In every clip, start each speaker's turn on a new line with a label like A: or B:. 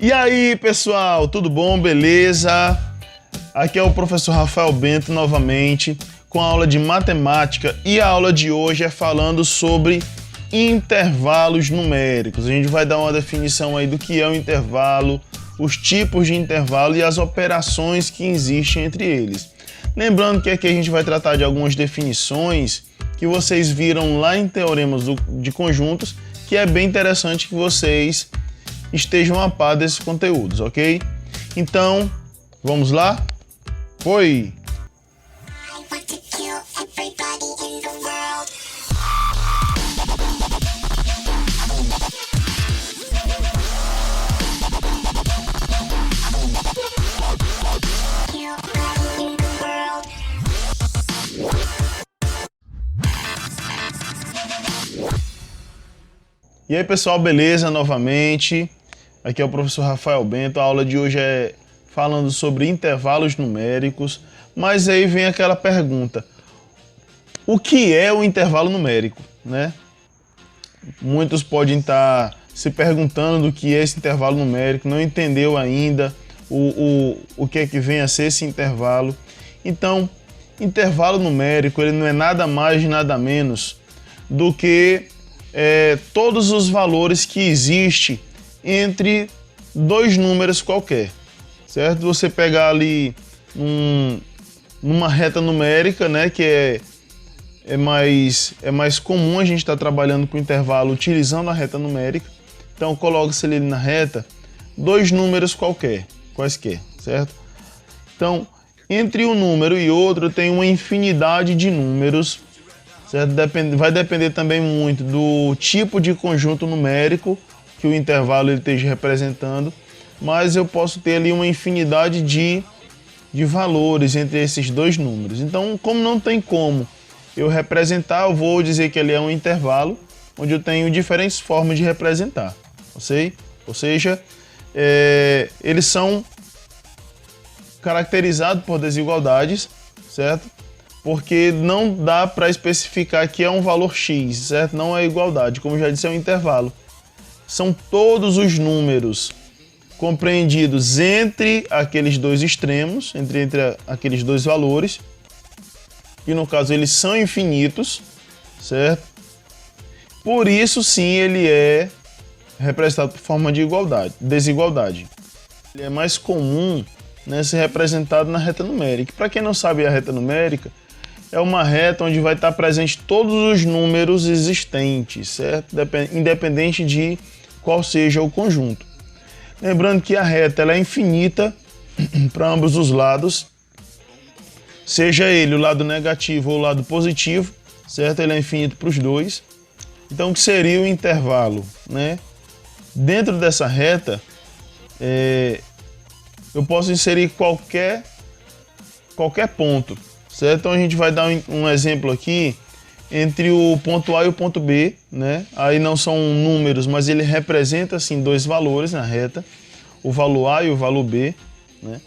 A: E aí, pessoal, tudo bom? Beleza? Aqui é o professor Rafael Bento novamente com a aula de matemática e a aula de hoje é falando sobre intervalos numéricos. A gente vai dar uma definição aí do que é o intervalo, os tipos de intervalo e as operações que existem entre eles. Lembrando que aqui a gente vai tratar de algumas definições que vocês viram lá em Teoremas de Conjuntos, que é bem interessante que vocês estejam a par desses conteúdos, ok? Então, vamos lá? Foi! E aí, pessoal, beleza? Novamente, aqui é o professor Rafael Bento. A aula de hoje é falando sobre intervalos numéricos, mas aí vem aquela pergunta: o que é o intervalo numérico, né? Muitos podem estar se perguntando do que é esse intervalo numérico, não entendeu ainda o que é que vem a ser esse intervalo. Então, intervalo numérico ele não é nada mais nada menos do que todos os valores que existem entre dois números qualquer, certo? Você pegar ali numa reta numérica, né, que é mais comum a gente estar trabalhando com intervalo utilizando a reta numérica. Então coloca-se ali na reta dois números quaisquer, certo? Então, entre um número e outro tem uma infinidade de números, certo? Vai depender também muito do tipo de conjunto numérico que o intervalo ele esteja representando, mas eu posso ter ali uma infinidade de valores entre esses dois números. Então, como não tem como eu representar, eu vou dizer que ele é um intervalo onde eu tenho diferentes formas de representar, ou seja, eles são caracterizados por desigualdades, certo? Porque não dá para especificar que é um valor x, certo? Não é igualdade, como já disse, é um intervalo. São todos os números compreendidos entre aqueles dois extremos, entre aqueles dois valores, e no caso eles são infinitos, certo? Por isso sim ele é representado por forma de desigualdade. Ele é mais comum, né, ser representado na reta numérica. Para quem não sabe, a reta numérica é uma reta onde vai estar presente todos os números existentes, certo? Independente de qual seja o conjunto. Lembrando que a reta ela é infinita para ambos os lados, seja ele o lado negativo ou o lado positivo, certo? Ele é infinito para os dois. Então, o que seria o intervalo, né? Dentro dessa reta, eu posso inserir qualquer ponto, certo? Então a gente vai dar um exemplo aqui entre o ponto A e o ponto B, né? Aí não são números, mas ele representa assim dois valores na reta, o valor A e o valor B, né?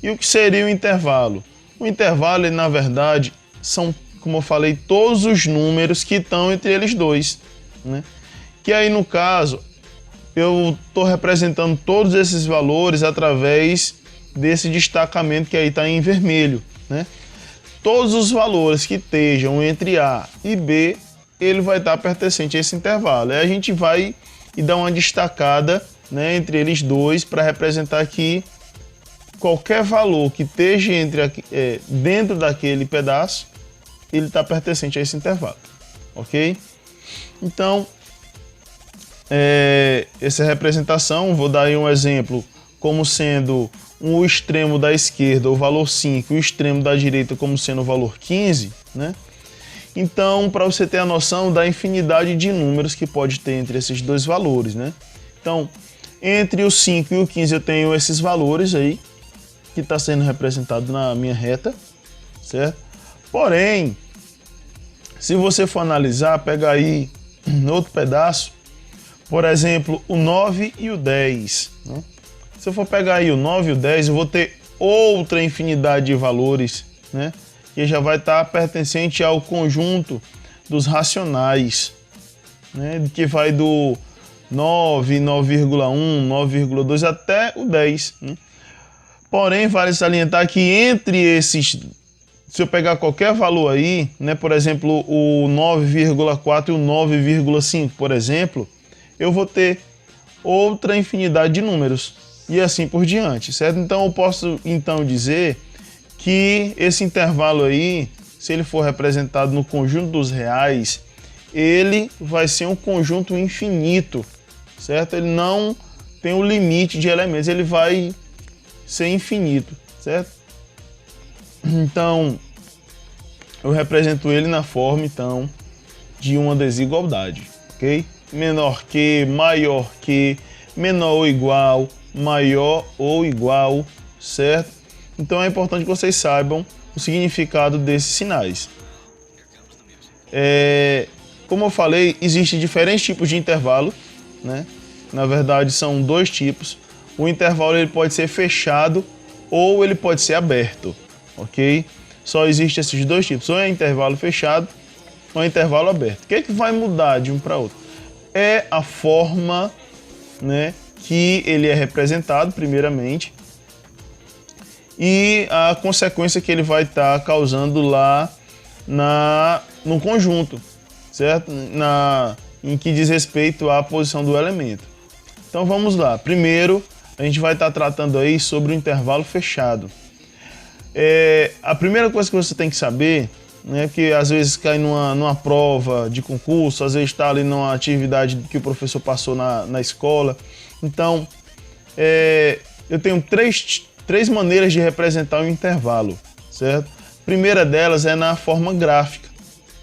A: E o que seria o intervalo? O intervalo, ele, na verdade, são, como eu falei, todos os números que estão entre eles dois, né? Que aí no caso eu estou representando todos esses valores através desse destacamento que aí está em vermelho, né? Todos os valores que estejam entre A e B, ele vai estar pertencente a esse intervalo. Aí a gente vai e dar uma destacada, né, entre eles dois para representar aqui qualquer valor que esteja dentro daquele pedaço, ele está pertencente a esse intervalo, ok? Então, essa representação, vou dar aí um exemplo como sendo o extremo da esquerda o valor 5 e o extremo da direita como sendo o valor 15, né? Então, para você ter a noção da infinidade de números que pode ter entre esses dois valores, né? Então, entre o 5 e o 15 eu tenho esses valores aí, que está sendo representado na minha reta, certo? Porém, se você for analisar, pega aí outro pedaço, por exemplo, o 9 e o 10, né? Se eu for pegar aí o 9 e o 10, eu vou ter outra infinidade de valores, né? Que já vai estar pertencente ao conjunto dos racionais, né? Que vai do 9, 9,1, 9,2 até o 10. Né? Porém, vale salientar que entre esses, se eu pegar qualquer valor aí, né, por exemplo, o 9,4 e o 9,5, por exemplo, eu vou ter outra infinidade de números e assim por diante, certo? Então eu posso então dizer que esse intervalo aí, se ele for representado no conjunto dos reais, ele vai ser um conjunto infinito, certo? Ele não tem um limite de elementos, ele vai ser infinito, certo? Então, eu represento ele na forma, então, de uma desigualdade, ok? Menor que, maior que, menor ou igual, maior ou igual, certo? Então é importante que vocês saibam o significado desses sinais. Como eu falei, existem diferentes tipos de intervalo, né? Na verdade, são dois tipos. O intervalo ele pode ser fechado ou ele pode ser aberto, ok? Só existem esses dois tipos, ou é intervalo fechado ou é intervalo aberto. O que é que vai mudar de um para outro? É a forma, né, que ele é representado, primeiramente, e a consequência que ele vai estar causando lá no conjunto, certo? Em que diz respeito à posição do elemento. Então vamos lá. Primeiro, a gente vai estar tratando aí sobre o intervalo fechado. A primeira coisa que você tem que saber, né, que às vezes cai numa prova de concurso, às vezes está ali numa atividade que o professor passou na escola. Então, eu tenho três maneiras de representar o intervalo, certo? A primeira delas é na forma gráfica,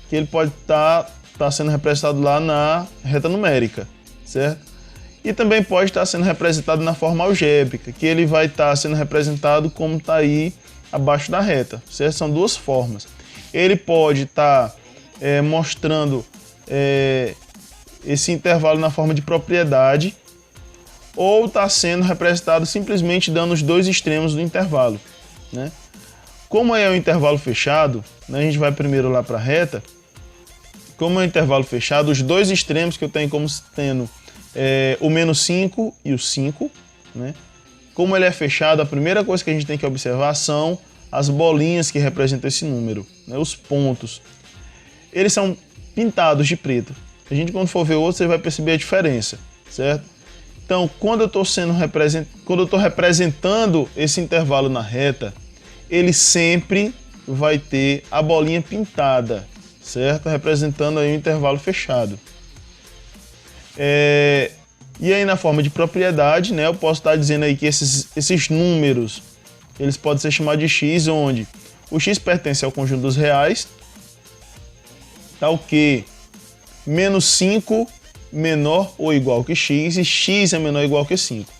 A: que ele pode estar sendo representado lá na reta numérica, certo? E também pode estar sendo representado na forma algébrica, que ele vai estar sendo representado como está aí abaixo da reta, certo? São duas formas. Ele pode estar mostrando esse intervalo na forma de propriedade, ou está sendo representado simplesmente dando os dois extremos do intervalo, né? Como é um intervalo fechado, né, a gente vai primeiro lá para a reta. Como é um intervalo fechado, os dois extremos que eu tenho como tendo o menos 5 e o 5, né? Como ele é fechado, a primeira coisa que a gente tem que observar são as bolinhas que representam esse número, né, os pontos. Eles são pintados de preto. A gente, quando for ver outro, você vai perceber a diferença, certo? Então, quando eu estou representando esse intervalo na reta, ele sempre vai ter a bolinha pintada, certo? Representando aí um intervalo fechado. E aí, na forma de propriedade, né, eu posso estar dizendo aí que esses números, eles podem ser chamados de x, onde o x pertence ao conjunto dos reais, tá o que menos 5 menor ou igual que x, e x é menor ou igual que 5.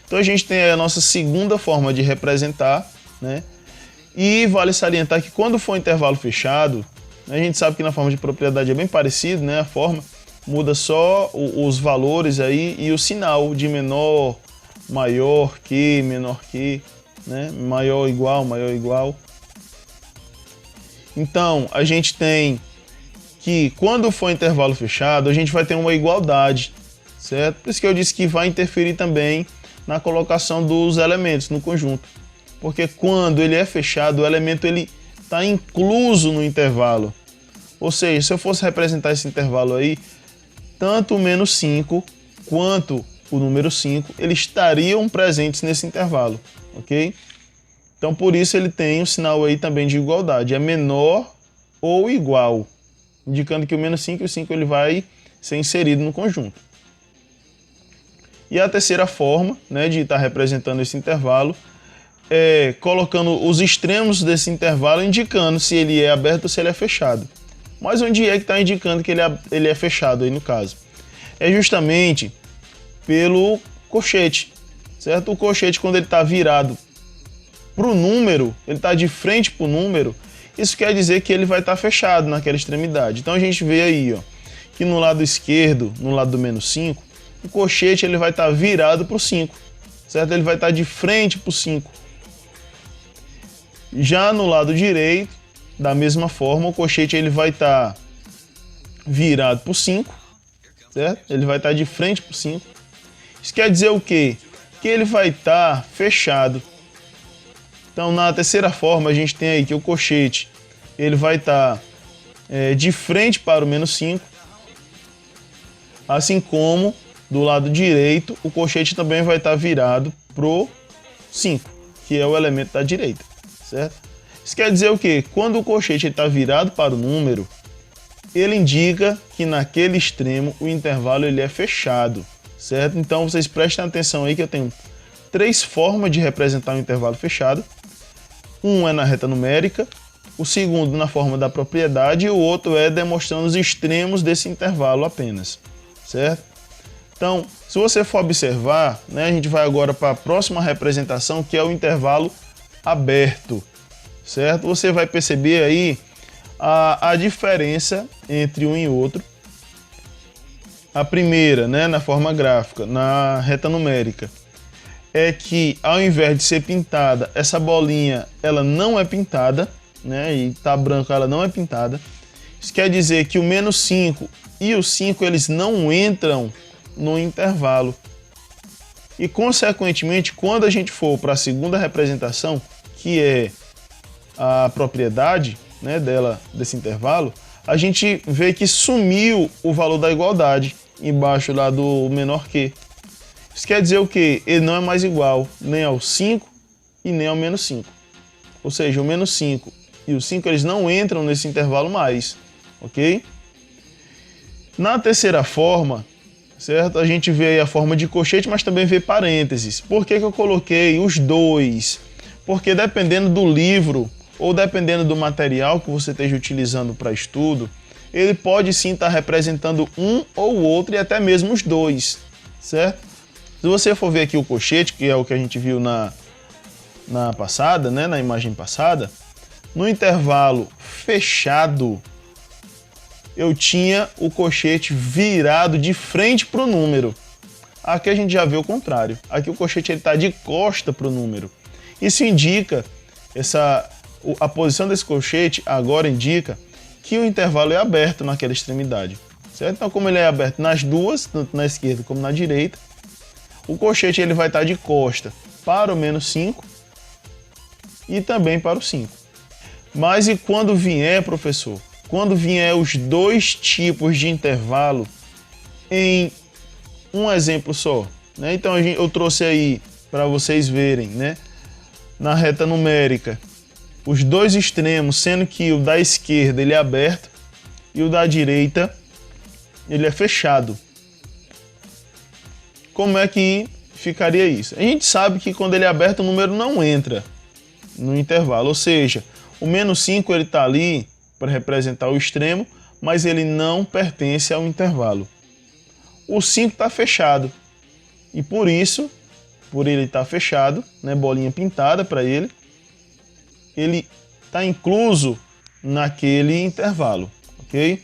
A: Então a gente tem a nossa segunda forma de representar, né? E vale salientar que quando for intervalo fechado, a gente sabe que na forma de propriedade é bem parecido, né? A forma muda só os valores aí e o sinal de menor, maior que, menor que, né? Maior ou igual, maior ou igual. Então a gente tem que quando for intervalo fechado, a gente vai ter uma igualdade, certo? Por isso que eu disse que vai interferir também na colocação dos elementos no conjunto. Porque quando ele é fechado, o elemento ele está incluso no intervalo. Ou seja, se eu fosse representar esse intervalo aí, tanto o menos 5 quanto o número 5, eles estariam presentes nesse intervalo, ok? Então por isso ele tem o sinal aí também de igualdade, é menor ou igual, indicando que o menos 5 e o 5 ele vai ser inserido no conjunto. E a terceira forma, né, de estar representando esse intervalo é colocando os extremos desse intervalo, indicando se ele é aberto ou se ele é fechado. Mas onde é que está indicando que ele é fechado aí no caso? É justamente pelo colchete, certo? O colchete, quando ele está virado para o número, ele está de frente para o número, isso quer dizer que ele vai estar fechado naquela extremidade. Então a gente vê aí, ó, que no lado esquerdo, no lado do menos 5, o colchete ele vai estar virado para o 5, certo? Ele vai estar de frente para o 5. Já no lado direito, da mesma forma, o colchete ele vai estar virado para o 5, certo? Ele vai estar de frente para o 5. Isso quer dizer o quê? Que ele vai estar fechado. Então, na terceira forma, a gente tem aí que o colchete ele vai estar de frente para o menos 5, assim como do lado direito, o colchete também vai estar virado para o 5, que é o elemento da direita, certo? Isso quer dizer o quê? Quando o colchete está virado para o número, ele indica que naquele extremo o intervalo ele é fechado, certo? Então vocês prestem atenção aí que eu tenho 3 formas de representar um intervalo fechado. Um é na reta numérica, o segundo na forma da propriedade e o outro é demonstrando os extremos desse intervalo apenas, certo? Então, se você for observar, né, a gente vai agora para a próxima representação, que é o intervalo aberto, certo? Você vai perceber aí a diferença entre um e outro. A primeira, né, na forma gráfica, na reta numérica, é que ao invés de ser pintada, essa bolinha ela não é pintada, né, e tá branco, ela não é pintada. Isso quer dizer que o menos 5 e o 5 eles não entram no intervalo. E consequentemente, quando a gente for para a segunda representação, que é a propriedade, né, desse intervalo, a gente vê que sumiu o valor da igualdade embaixo lá do menor que. Isso quer dizer o quê? Ele não é mais igual nem ao 5 e nem ao menos 5. Ou seja, o menos 5 e o 5 eles não entram nesse intervalo mais, ok? Na terceira forma, certo? A gente vê aí a forma de colchete, mas também vê parênteses. Por que que eu coloquei os dois? Porque dependendo do livro ou dependendo do material que você esteja utilizando para estudo, ele pode sim estar representando um ou outro e até mesmo os dois, certo? Se você for ver aqui o colchete, que é o que a gente viu na passada, né, na imagem passada, no intervalo fechado, eu tinha o colchete virado de frente para o número. Aqui a gente já vê o contrário. Aqui o colchete está de costa para o número. Isso indica, a posição desse colchete agora indica que o intervalo é aberto naquela extremidade, certo? Então, como ele é aberto nas duas, tanto na esquerda como na direita, o colchete ele vai estar de costa para o menos 5 e também para o 5. Mas e quando vier, professor? Quando vier os dois tipos de intervalo em um exemplo só, né? Então eu trouxe aí para vocês verem, né? Na reta numérica, os dois extremos, sendo que o da esquerda ele é aberto e o da direita ele é fechado. Como é que ficaria isso? A gente sabe que quando ele é aberto o número não entra no intervalo, ou seja, o menos 5 ele está ali para representar o extremo, mas ele não pertence ao intervalo. O 5 está fechado e por isso, por ele estar fechado, né, bolinha pintada para ele está incluso naquele intervalo, ok?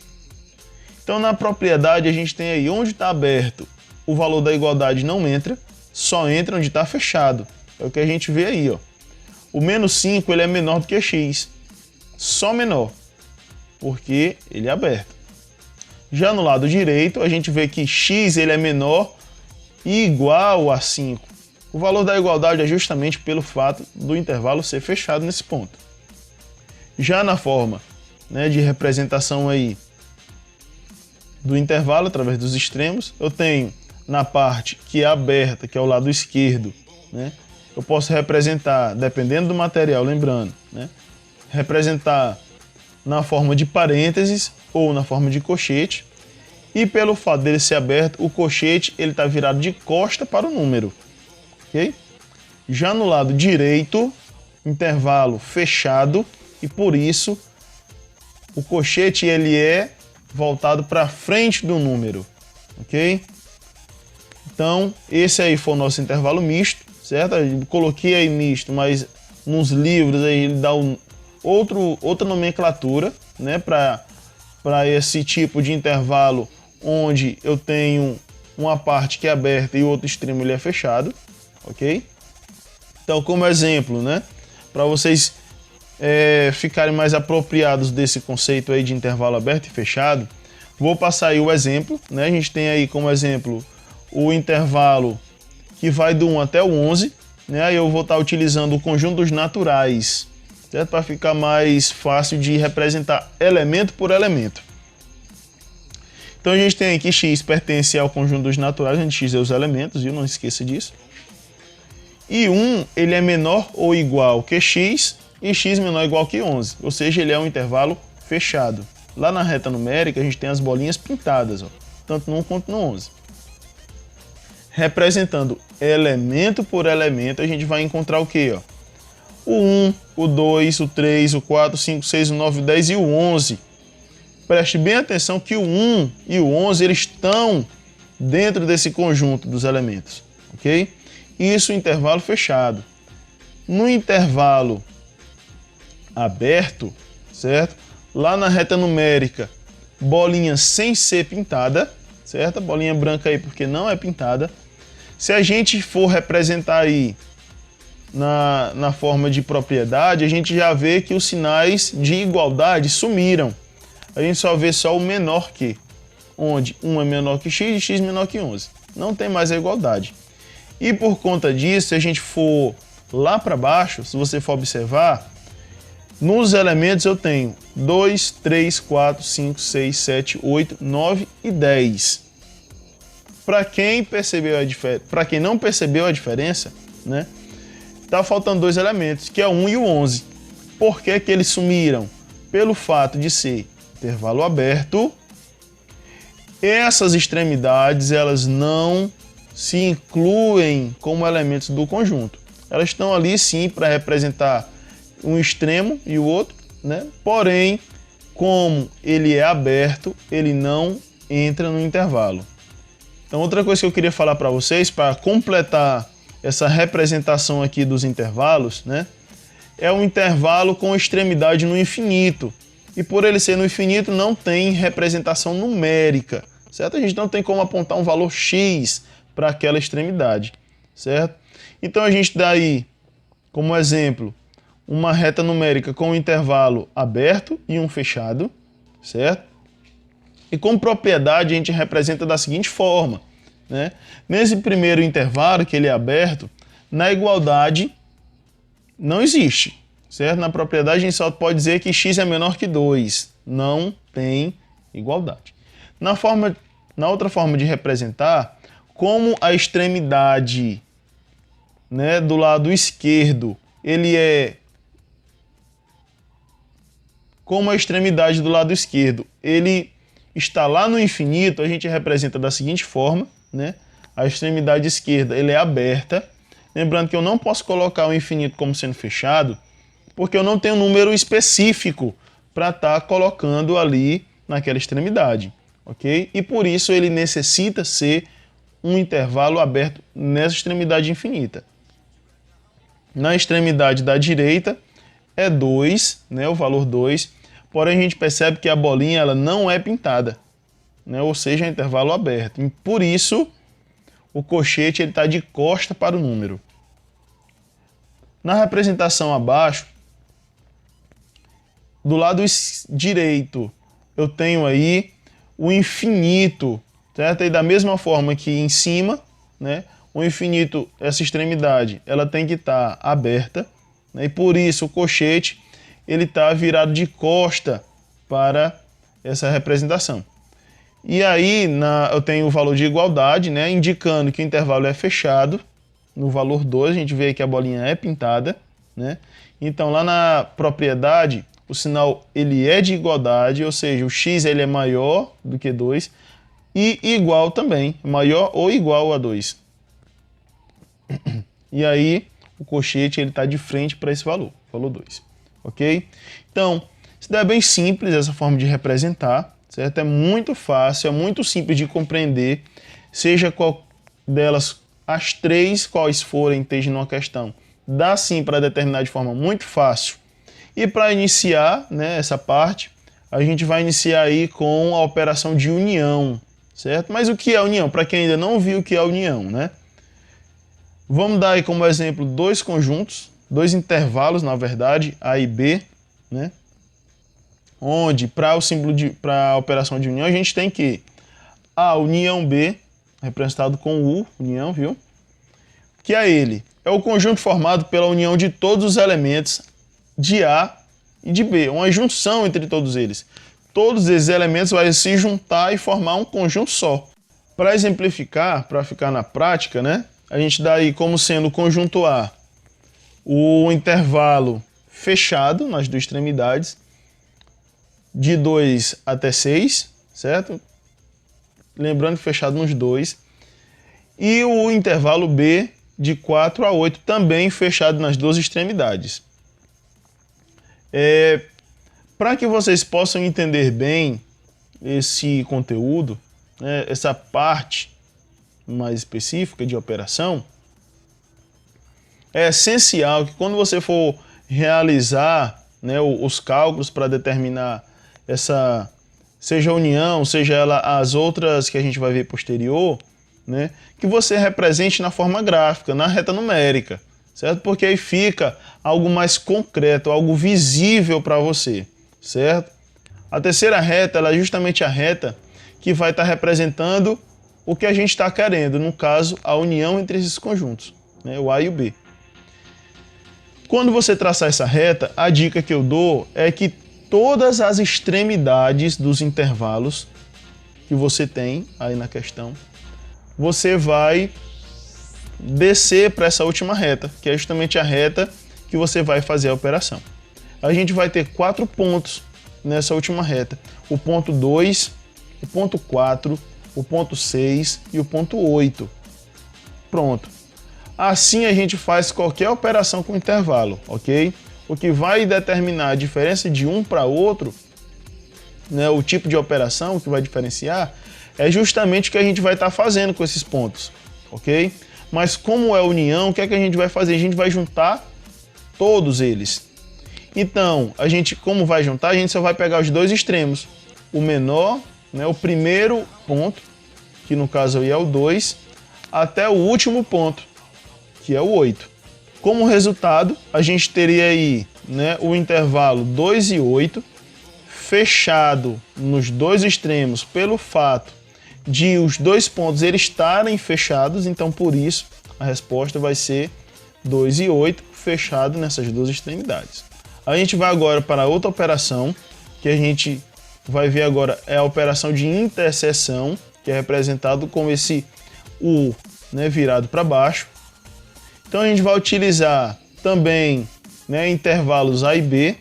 A: Então na propriedade a gente tem aí onde está aberto, o valor da igualdade não entra, só entra onde está fechado. É o que a gente vê aí, ó. O menos 5 ele é menor do que x, só menor, porque ele é aberto. Já no lado direito, a gente vê que x ele é menor e igual a 5. O valor da igualdade é justamente pelo fato do intervalo ser fechado nesse ponto. Já na forma, né, de representação aí do intervalo através dos extremos, eu tenho na parte que é aberta, que é o lado esquerdo, né, eu posso representar, dependendo do material, lembrando, né, representar na forma de parênteses ou na forma de colchete, e pelo fato dele ser aberto, o colchete ele está virado de costa para o número, ok? Já no lado direito, intervalo fechado, e por isso o colchete ele é voltado para frente do número, ok? Então esse aí foi o nosso intervalo misto, certo? Eu coloquei aí misto, mas nos livros aí ele dá outra nomenclatura, né, para esse tipo de intervalo onde eu tenho uma parte que é aberta e o outro extremo ele é fechado, ok? Então, como exemplo, né, para vocês ficarem mais apropriados desse conceito aí de intervalo aberto e fechado, Vou passar aí o exemplo, né? A gente tem aí como exemplo o intervalo que vai do 1 até o 11, né? Aí eu vou estar utilizando o conjunto dos naturais, certo? Para ficar mais fácil de representar elemento por elemento. Então a gente tem aqui x pertence ao conjunto dos naturais, onde x é os elementos, viu? Não esqueça disso. E 1, ele é menor ou igual que x, e x menor ou igual que 11, ou seja, ele é um intervalo fechado. Lá na reta numérica a gente tem as bolinhas pintadas, ó, tanto no 1 quanto no 11. Representando elemento por elemento, a gente vai encontrar o quê? Ó? O 1, o 2, o 3, o 4, o 5, o 6, o 9, o 10 e o 11. Preste bem atenção que o 1 e o 11 eles estão dentro desse conjunto dos elementos, ok? Isso intervalo fechado. No intervalo aberto, certo? Lá na reta numérica, bolinha sem ser pintada, certo? A bolinha branca aí porque não é pintada. Se a gente for representar aí na forma de propriedade, a gente já vê que os sinais de igualdade sumiram. A gente só vê só o menor que, onde 1 é menor que x e x menor que 11. Não tem mais a igualdade. E por conta disso, se a gente for lá para baixo, se você for observar, nos elementos eu tenho 2, 3, 4, 5, 6, 7, 8, 9 e 10. Para quem não percebeu a diferença, né? Tá faltando dois elementos, que é o 1 e o 11. Por que que eles sumiram? Pelo fato de ser intervalo aberto, essas extremidades elas não se incluem como elementos do conjunto. Elas estão ali sim para representar um extremo e o outro, né? Porém, como ele é aberto, ele não entra no intervalo. Então, outra coisa que eu queria falar para vocês, para completar essa representação aqui dos intervalos, né? É um intervalo com extremidade no infinito. E por ele ser no infinito, não tem representação numérica, certo? A gente não tem como apontar um valor x para aquela extremidade, certo? Então a gente dá aí, como exemplo, uma reta numérica com um intervalo aberto e um fechado, certo? E com propriedade a gente representa da seguinte forma, né? Nesse primeiro intervalo, que ele é aberto, na igualdade não existe, certo? Na propriedade a gente só pode dizer que x é menor que 2, não tem igualdade. Na outra forma de representar, como a extremidade, né, do lado esquerdo, como a extremidade do lado esquerdo, ele está lá no infinito, a gente representa da seguinte forma, né? A extremidade esquerda, ele é aberta. Lembrando que eu não posso colocar o infinito como sendo fechado, porque eu não tenho um número específico para estar colocando ali naquela extremidade, ok? E por isso ele necessita ser um intervalo aberto nessa extremidade infinita. Na extremidade da direita é 2, né, o valor 2, porém a gente percebe que a bolinha ela não é pintada, né, ou seja, é intervalo aberto. E por isso o colchete está de costa para o número. Na representação abaixo, do lado direito, eu tenho aí o infinito, certo? E da mesma forma que em cima, né, o infinito, essa extremidade, ela tem que estar aberta, né, e por isso o colchete ele está virado de costa para essa representação. E aí eu tenho o valor de igualdade, né, indicando que o intervalo é fechado. No valor 2, a gente vê que a bolinha é pintada, né? Então lá na propriedade, o sinal ele é de igualdade, ou seja, o x ele é maior do que 2 e igual também, maior ou igual a 2. E aí o colchete ele está de frente para esse valor 2, ok? Então, isso daí é bem simples essa forma de representar, certo? É muito fácil, é muito simples de compreender, seja qual delas as três quais forem esteja numa questão, dá sim para determinar de forma muito fácil. E para iniciar, né, essa parte, a gente vai iniciar aí com a operação de união, certo? Mas o que é união? Para quem ainda não viu o que é união, né? Vamos dar aí como exemplo dois conjuntos, dois intervalos, na verdade, A e B, né? onde para o símbolo para a operação de união a gente tem que a união B, representado com U, união, viu? Que é ele. É o conjunto formado pela união de todos os elementos de A e de B, uma junção entre todos eles. Todos esses elementos vão se juntar e formar um conjunto só. Para exemplificar, para ficar na prática, né? A gente dá aí como sendo o conjunto A o intervalo fechado nas duas extremidades, de 2 até 6, certo? Lembrando que fechado nos dois. E o intervalo B de 4 a 8, também fechado nas duas extremidades. Para que vocês possam entender bem esse conteúdo, né, essa parte mais específica de operação, é essencial que quando você for realizar, né, os cálculos para determinar essa, seja a união, seja ela as outras que a gente vai ver posterior, né, que você represente na forma gráfica, na reta numérica, certo? Porque aí fica algo mais concreto, algo visível para você, certo? A terceira reta, ela é justamente a reta que vai estar representando o que a gente está querendo, no caso, a união entre esses conjuntos, né, o A e o B. Quando você traçar essa reta, a dica que eu dou é que todas as extremidades dos intervalos que você tem aí na questão, você vai descer para essa última reta, que é justamente a reta que você vai fazer a operação. A gente vai ter 4 pontos nessa última reta. O ponto 2, o ponto 4, o ponto 6 e o ponto 8. Pronto. Assim a gente faz qualquer operação com intervalo, ok? O que vai determinar a diferença de um para outro, né, o tipo de operação que vai diferenciar, é justamente o que a gente vai estar fazendo com esses pontos, ok? Mas como é união, o que é que a gente vai fazer? A gente vai juntar todos eles. Então, a gente, como vai juntar, a gente só vai pegar os dois extremos. O menor, né, o primeiro ponto, que no caso aí é o 2, até o último ponto, que é o 8. Como resultado, a gente teria aí, né, o intervalo 2 e 8, fechado nos dois extremos pelo fato de os dois pontos eles estarem fechados, então por isso a resposta vai ser 2 e 8, fechado nessas duas extremidades. A gente vai agora para outra operação, que a gente vai ver agora, é a operação de interseção, que é representado com esse U, né, virado para baixo. Então a gente vai utilizar também, né, intervalos A e B,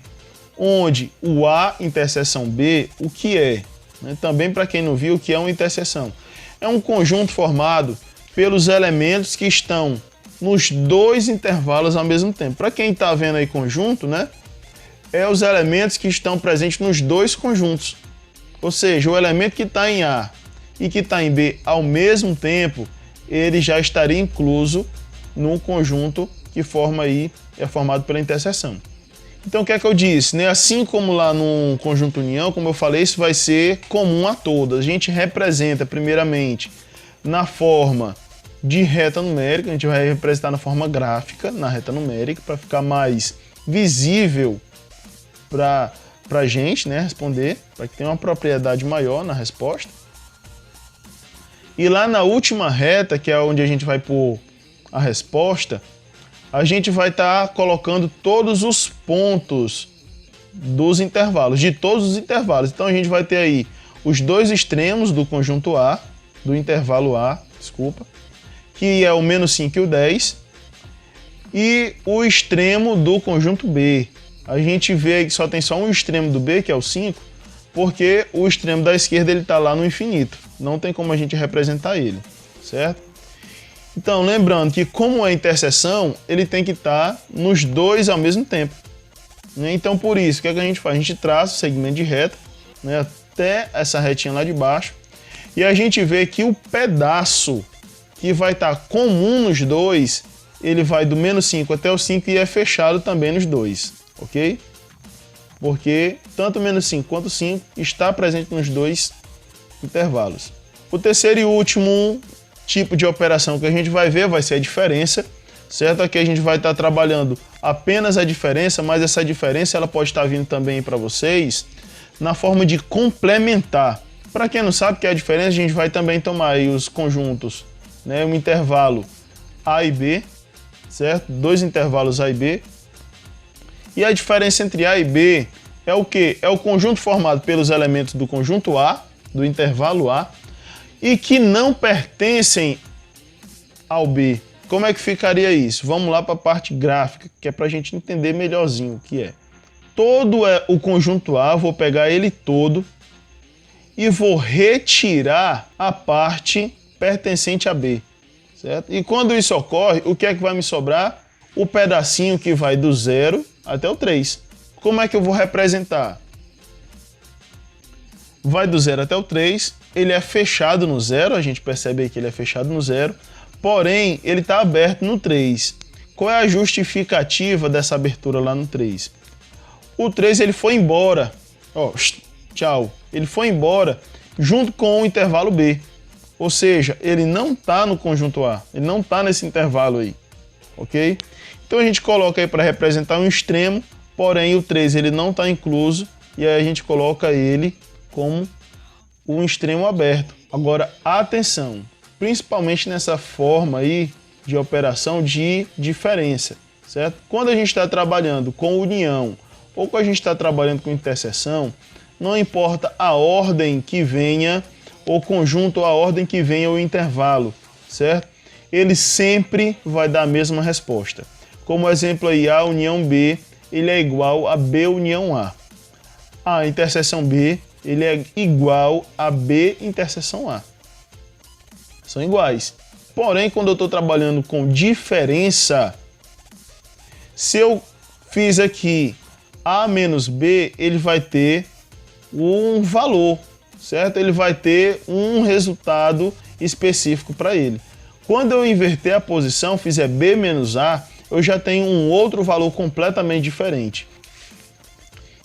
A: onde o A interseção B, o que é? Né, também para quem não viu, o que é uma interseção? É um conjunto formado pelos elementos que estão nos dois intervalos ao mesmo tempo. Para quem está vendo aí conjunto, né, é os elementos que estão presentes nos dois conjuntos. Ou seja, o elemento que está em A e que está em B ao mesmo tempo, ele já estaria incluso no conjunto que forma aí, é formado pela interseção. Então o que é que eu disse? Né? Assim como lá no conjunto união, como eu falei, isso vai ser comum a todas. A gente representa primeiramente na forma de reta numérica, a gente vai representar na forma gráfica, na reta numérica, para ficar mais visível para a gente, né, responder, para que tenha uma propriedade maior na resposta. E lá na última reta, que é onde a gente vai pôr a resposta, a gente vai estar colocando todos os pontos dos intervalos, de todos os intervalos. Então a gente vai ter aí os dois extremos do conjunto A, do intervalo A, desculpa, que é o menos 5 e o 10, e o extremo do conjunto B. A gente vê que só tem só um extremo do B, que é o 5, porque o extremo da esquerda ele está lá no infinito. Não tem como a gente representar ele, certo? Então, lembrando que como é interseção, ele tem que estar nos dois ao mesmo tempo. Né? Então, por isso, o que é que a gente faz? A gente traça o segmento de reta, né, até essa retinha lá de baixo, e a gente vê que o pedaço que vai estar comum nos dois, ele vai do menos 5 até o 5 e é fechado também nos dois, ok? Porque tanto o menos 5 quanto o 5 está presente nos dois intervalos. O terceiro e último tipo de operação que a gente vai ver vai ser a diferença, certo? Aqui a gente vai estar trabalhando apenas a diferença, mas essa diferença ela pode estar vindo também para vocês na forma de complementar. Para quem não sabe que é a diferença, a gente vai também tomar aí os conjuntos, né, o intervalo A e B, certo? Dois intervalos A e B. E a diferença entre A e B é o quê? É o conjunto formado pelos elementos do conjunto A, do intervalo A, e que não pertencem ao B. Como é que ficaria isso? Vamos lá para a parte gráfica, que é para a gente entender melhorzinho o que é. Todo o conjunto A, vou pegar ele todo e vou retirar a parte pertencente a B, certo? E quando isso ocorre, o que é que vai me sobrar? O pedacinho que vai do 0 até o 3. Como é que eu vou representar? Vai do 0 até o 3, ele é fechado no 0, a gente percebe aí que ele é fechado no 0, porém ele está aberto no 3. Qual é a justificativa dessa abertura lá no 3? O 3 ele foi embora, ó, tchau, ele foi embora junto com o intervalo B, ou seja, ele não está no conjunto A, ele não está nesse intervalo aí, ok? Então a gente coloca aí para representar um extremo, porém o 3 ele não está incluso, e aí a gente coloca ele como um extremo aberto. Agora, atenção, principalmente nessa forma aí de operação de diferença, certo? Quando a gente está trabalhando com união ou quando a gente está trabalhando com interseção, não importa a ordem que venha o conjunto ou a ordem que venha o intervalo, certo? Ele sempre vai dar a mesma resposta. Como exemplo aí, A união B, ele é igual a B união A. A interseção B, ele é igual a B interseção A. São iguais. Porém, quando eu estou trabalhando com diferença, se eu fiz aqui A menos B, ele vai ter um valor, certo? Ele vai ter um resultado específico para ele. Quando eu inverter a posição, fizer B menos A, eu já tenho um outro valor completamente diferente.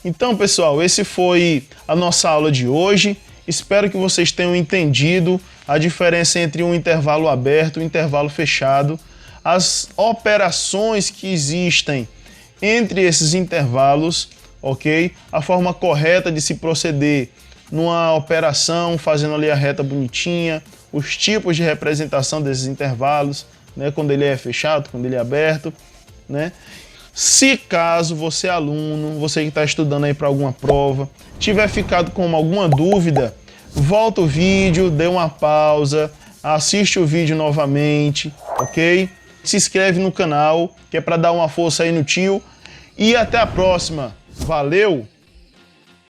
A: Então, pessoal, esse foi a nossa aula de hoje. Espero que vocês tenham entendido a diferença entre um intervalo aberto e um intervalo fechado, as operações que existem entre esses intervalos, ok? A forma correta de se proceder numa operação, fazendo ali a reta bonitinha, os tipos de representação desses intervalos, né? Quando ele é fechado, quando ele é aberto, né? Se caso você aluno, você que está estudando aí para alguma prova, tiver ficado com alguma dúvida, volta o vídeo, dê uma pausa, assiste o vídeo novamente, ok? Se inscreve no canal, que é para dar uma força aí no tio. E até a próxima. Valeu!